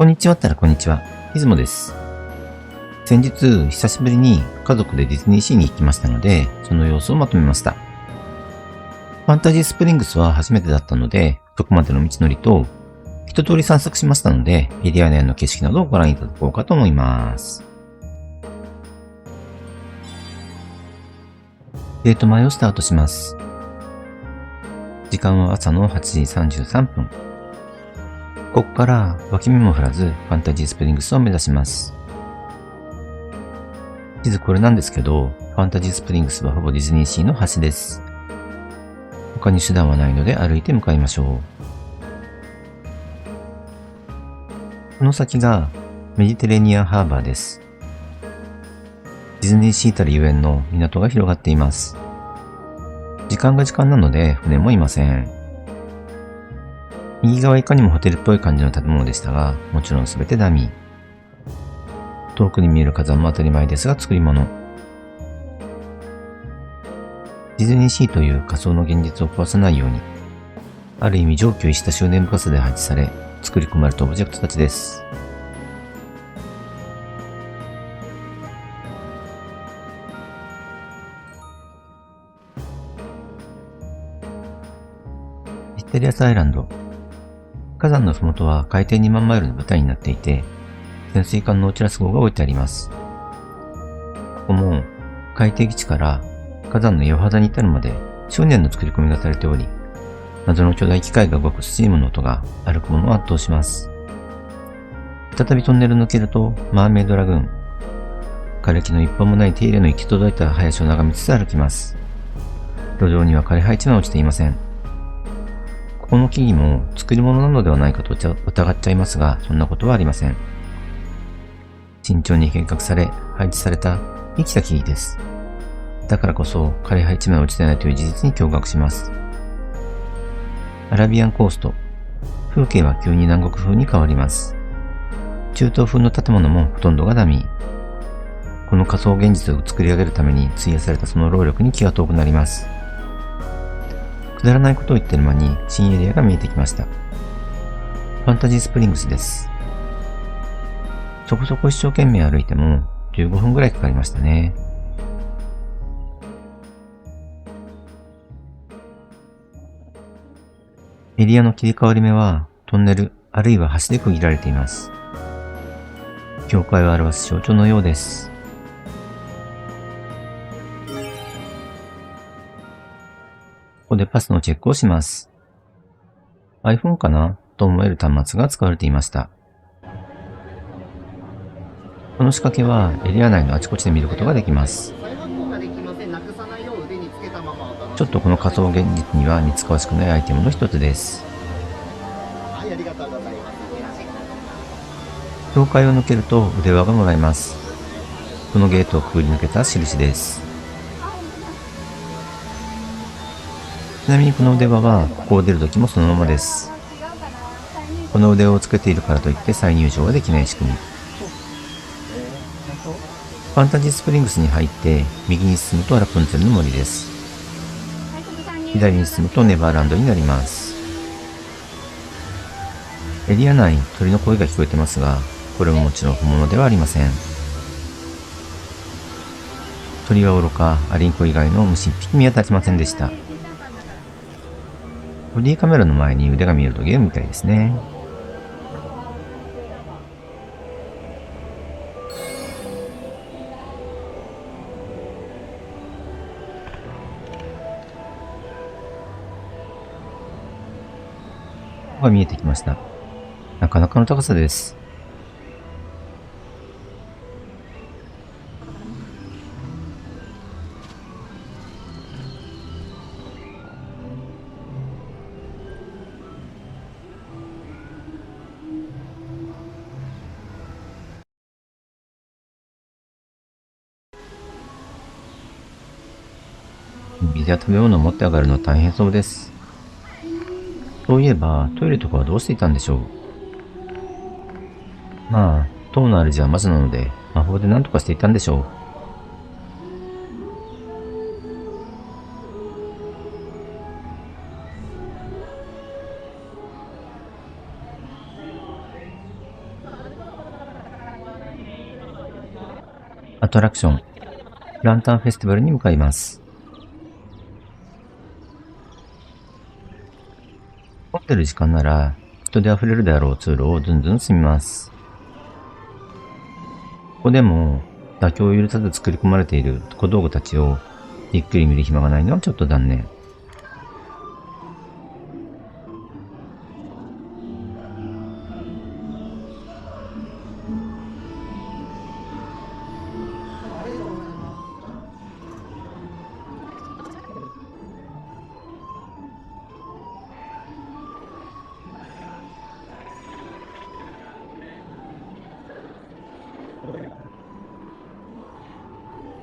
こんにちはったらこんにちは。いつもです。先日、久しぶりに家族でディズニーシーに行きましたので、その様子をまとめました。ファンタジースプリングスは初めてだったので、そこまでの道のりと、一通り散策しましたので、エリア内の景色などをご覧いただこうかと思います。デート前をスタートします。時間は朝の8時33分。ここから脇目も振らずファンタジースプリングスを目指します。地図これなんですけど、ファンタジースプリングスはほぼディズニーシーの端です。他に手段はないので歩いて向かいましょう。この先がメディテレニアンハーバーです。ディズニーシーたるゆえんの港が広がっています。時間が時間なので船もいません。右側いかにもホテルっぽい感じの建物でしたが、もちろんすべてダミー。遠くに見える火山も当たり前ですが作り物。ディズニーシーという仮想の現実を壊さないように、ある意味常軌した執念深さで配置され、作り込まれたオブジェクトたちです。ミステリアスアイランド。火山の麓は海底2万マイルの舞台になっていて、潜水艦のオチラス号が置いてあります。ここも海底基地から火山の岩肌に至るまで執念の作り込みがされており、謎の巨大機械が動くスチームの音が歩くものを圧倒します。再びトンネルを抜けるとマーメイドラグーン。枯れ木の一本もない手入れの行き届いた林を眺めつつ歩きます。路上には枯れ葉一枚落ちていません。この木々も作り物なのではないかと疑っちゃいますが、そんなことはありません。慎重に計画され、配置された生きた木々です。だからこそ枯れ葉一枚落ちてないという事実に驚愕します。アラビアンコースト。風景は急に南国風に変わります。中東風の建物もほとんどがダミー。この仮想現実を作り上げるために費やされたその労力に気が遠くなります。くだらないことを言ってる間に新エリアが見えてきました。ファンタジースプリングスです。そこそこ一生懸命歩いても15分ぐらいかかりましたね。エリアの切り替わり目はトンネルあるいは橋で区切られています。境界を表す象徴のようです。ここでパスのチェックをします。iPhone かなと思える端末が使われていました。この仕掛けはエリア内のあちこちで見ることができます。ちょっとこの仮想現実には似つかわしくないアイテムの一つです。境界を抜けると腕輪がもらえます。このゲートをくぐり抜けた印です。ちなみにこの腕輪はここを出るときもそのままです。この腕輪をつけているからといって再入場はできない仕組み。ファンタジースプリングスに入って右に進むとラプンツェルの森です。左に進むとネバーランドになります。エリア内鳥の声が聞こえてますが、これももちろん本物ではありません。鳥はおろかアリンコ以外の虫一匹見当たりませんでした。ボディカメラの前に腕が見えるとゲームみたいですね。ここが見えてきました。なかなかの高さです。水や食べ物を持って上がるのは大変そうです。そういえばトイレとかはどうしていたんでしょう。まあ、塔の主は魔女なので魔法で何とかしていたんでしょう。トラクション、ランタンフェスティバルに向かいます。混んでる時間なら人で溢れるであろう通路をずんずん進みます。ここでも妥協を許さず作り込まれている小道具たちをじっくり見る暇がないのはちょっと残念。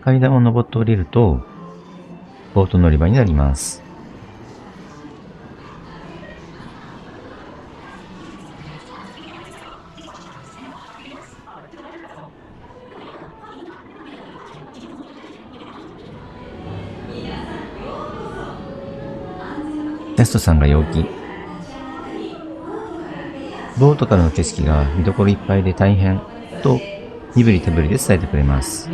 階段を登って降りると、ボート乗り場になります。キャストさんが陽気。ボートからの景色が見どころいっぱいで大変と身振り手振りで伝えてくれます。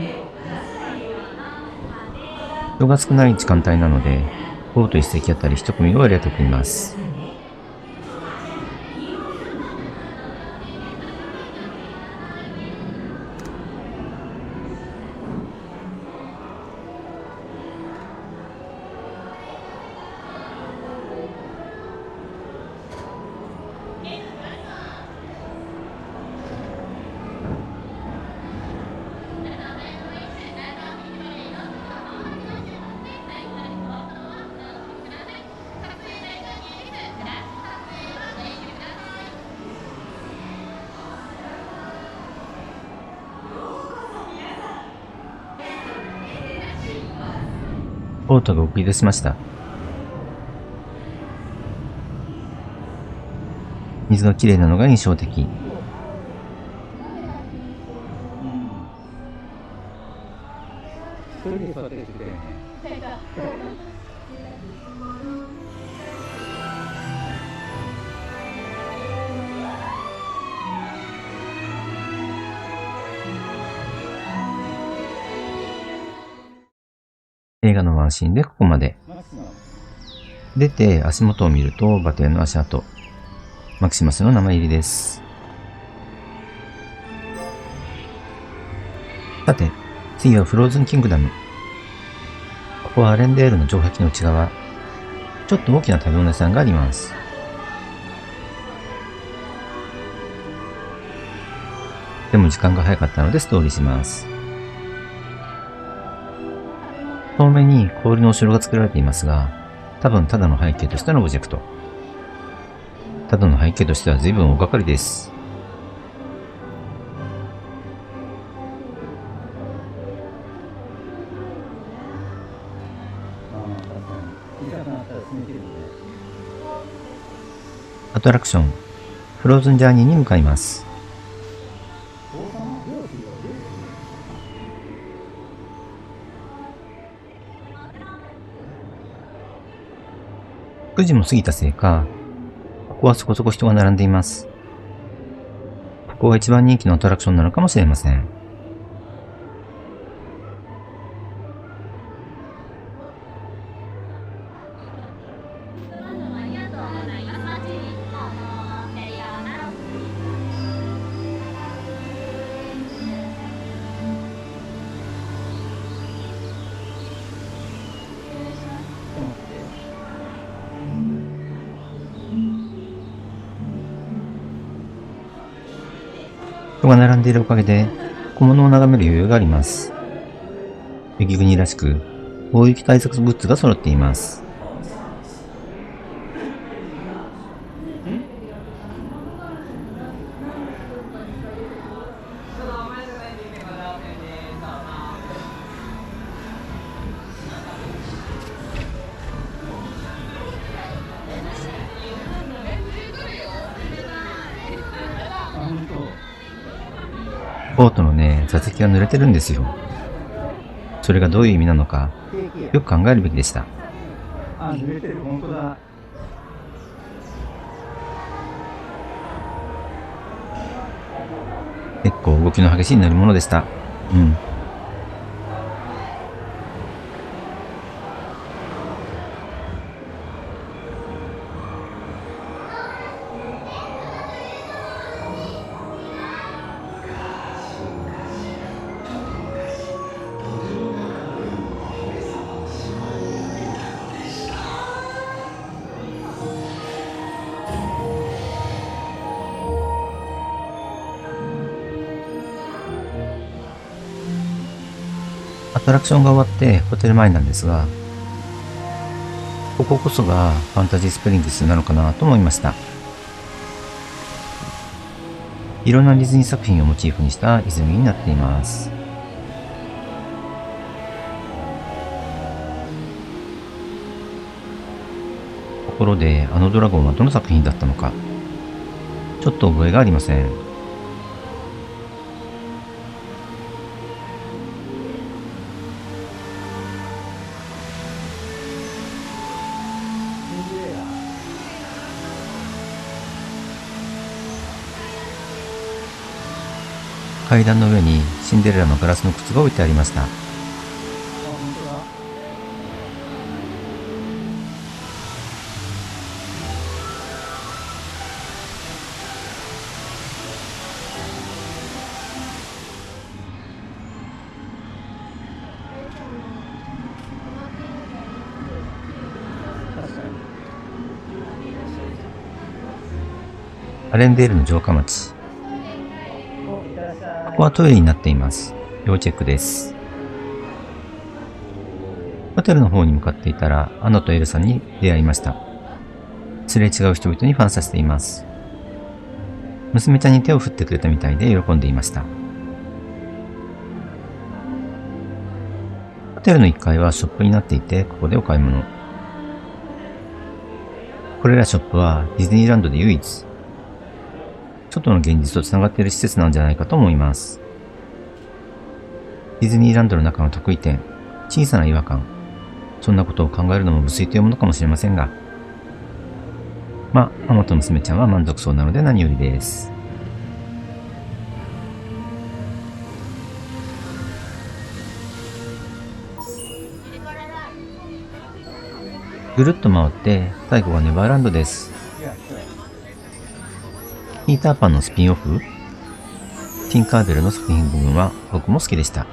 人が少ない時間帯なので、ボート一隻あたり一組をありがたくいます。ボートが送り出しました。水がきれいなのが印象的。映画のワンシーンでここまで。出て足元を見るとバテンの足跡。マキシマスの名前入りです。さて、次はフローズンキングダム。ここはアレンデールの城壁の内側。ちょっと大きな食べ物屋さんがあります。でも時間が早かったのでストーリーします。遠目に氷のお城が作られていますが、多分ただの背景としてのオブジェクト。ただの背景としては随分大掛かりです。アトラクション、フローズンジャーニーに向かいます。9時も過ぎたせいか、ここはそこそこ人が並んでいます。ここが一番人気のアトラクションなのかもしれません。人が並んでいるおかげで小物を眺める余裕があります。雪国らしく大雪対策グッズが揃っています。ボートのね、座席が濡れてるんですよ。それがどういう意味なのか、よく考えるべきでした。濡れてる、本当だ。結構動きの激しい乗り物でした。トラクションが終わってホテル前なんですが、こここそがファンタジースプリングスなのかなと思いました。いろんなディズニー作品をモチーフにした泉になっています。ところで、あのドラゴンはどの作品だったのか、ちょっと覚えがありません。階段の上にシンデレラのガラスの靴が置いてありました。アレンデールの城下町。ここはトイレになっています。要チェックです。ホテルの方に向かっていたら、アナとエルサに出会いました。すれ違う人々にファンさせています。娘ちゃんに手を振ってくれたみたいで喜んでいました。ホテルの1階はショップになっていて、ここでお買い物。これらショップはディズニーランドで唯一、外の現実とつながっている施設なんじゃないかと思います。ディズニーランドの中の得意点、小さな違和感、そんなことを考えるのも無粋というものかもしれませんが、ママと娘ちゃんは満足そうなので何よりです。ぐるっと回って最後はネバーランドです。ピーターパンのスピンオフ、ティンカーベルの作品部分は僕も好きでした。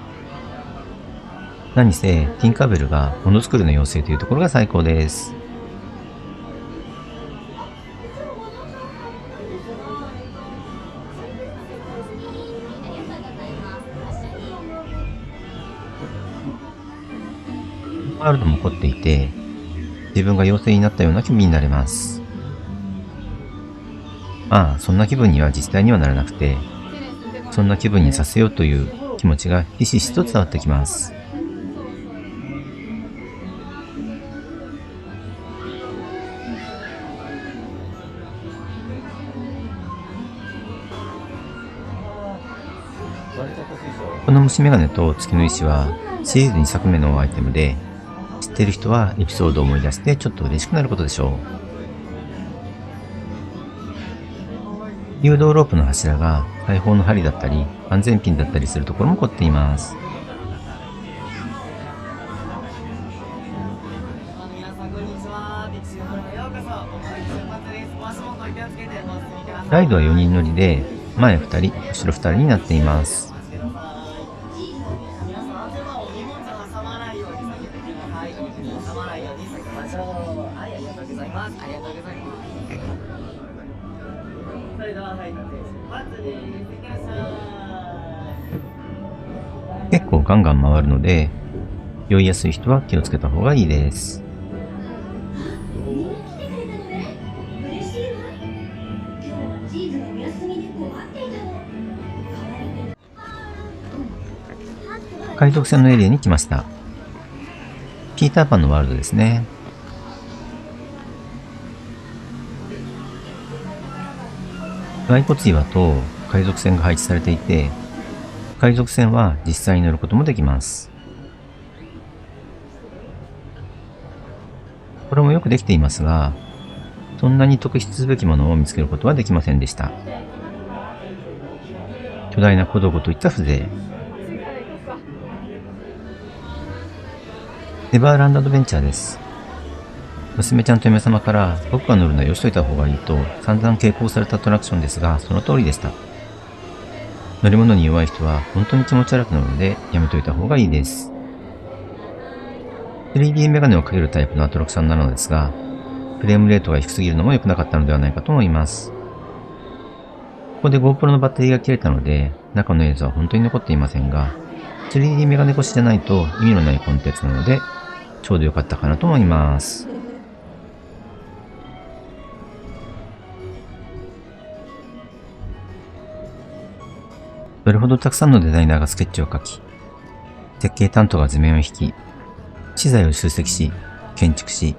何せティンカーベルがものづくりの妖精というところが最高です。ワールドも凝っていて、自分が妖精になったような気分になれます。そんな気分には実際にはならなくて、そんな気分にさせようという気持ちがひしひしと伝わってきます。この虫眼鏡と月の石はシリーズ2作目のアイテムで、知っている人はエピソードを思い出してちょっと嬉しくなることでしょう。誘導ロープの柱が大砲の針だったり安全ピンだったりするところも凝っています。ライドは4人乗りで前2人、後ろ2人になっています。結構ガンガン回るので、酔いやすい人は気をつけた方がいいです。海賊船のエリアに来ました。ピーターパンのワールドですね。骸骨岩と海賊船が配置されていて、海賊船は実際に乗ることもできます。これもよくできていますが、そんなに特筆すべきものを見つけることはできませんでした。巨大な小道具といった風情。ネバーランドアドベンチャーです。娘ちゃんと嫁様から僕が乗るのはよしといた方がいいと散々傾向されたアトラクションですが、その通りでした。乗り物に弱い人は本当に気持ち悪くなるのでやめといた方がいいです。3D メガネをかけるタイプのアトラクションなのですが、フレームレートが低すぎるのも良くなかったのではないかと思います。ここで GoPro のバッテリーが切れたので、中の映像は本当に残っていませんが、3D メガネ越しじゃないと意味のないコンテンツなので、ちょうど良かったかなと思います。どれほどたくさんのデザイナーがスケッチを描き、設計担当が図面を引き、資材を集積し、建築し、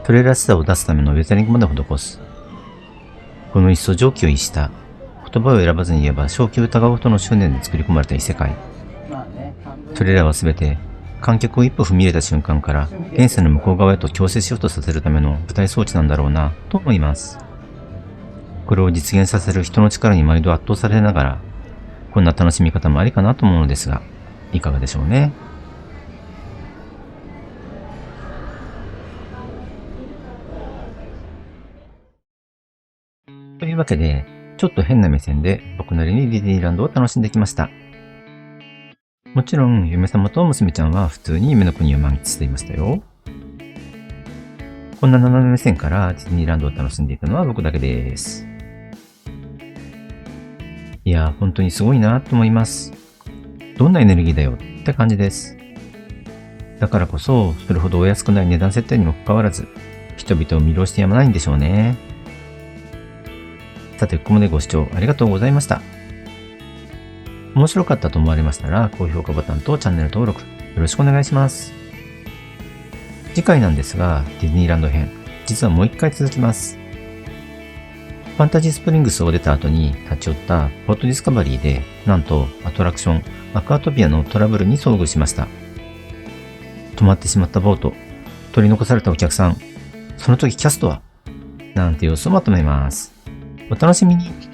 それらしさを出すためのウェザリングまで施す。この一層常軌を逸した、言葉を選ばずに言えば正気を疑うほどの執念で作り込まれた異世界。それらはすべて、観客を一歩踏み入れた瞬間から、現世の向こう側へと強制しようとさせるための舞台装置なんだろうな、と思います。これを実現させる人の力に毎度圧倒されながら、こんな楽しみ方もありかなと思うのですが、いかがでしょうね。というわけで、ちょっと変な目線で僕なりにディズニーランドを楽しんできました。もちろん、嫁様と娘ちゃんは普通に夢の国を満喫していましたよ。こんな斜め目線からディズニーランドを楽しんでいたのは僕だけです。いやー、本当にすごいなと思います。どんなエネルギーだよって感じです。だからこそ、それほどお安くない値段設定にもかかわらず、人々を魅了してやまないんでしょうね。さて、ここまでご視聴ありがとうございました。面白かったと思われましたら、高評価ボタンとチャンネル登録よろしくお願いします。次回なんですが、ディズニーランド編、実はもう一回続きます。ファンタジースプリングスを出た後に立ち寄ったポートディスカバリーで、なんとアトラクションアクアトピアのトラブルに遭遇しました。止まってしまったボート、取り残されたお客さん、その時キャストはなんて様子をまとめます。お楽しみに。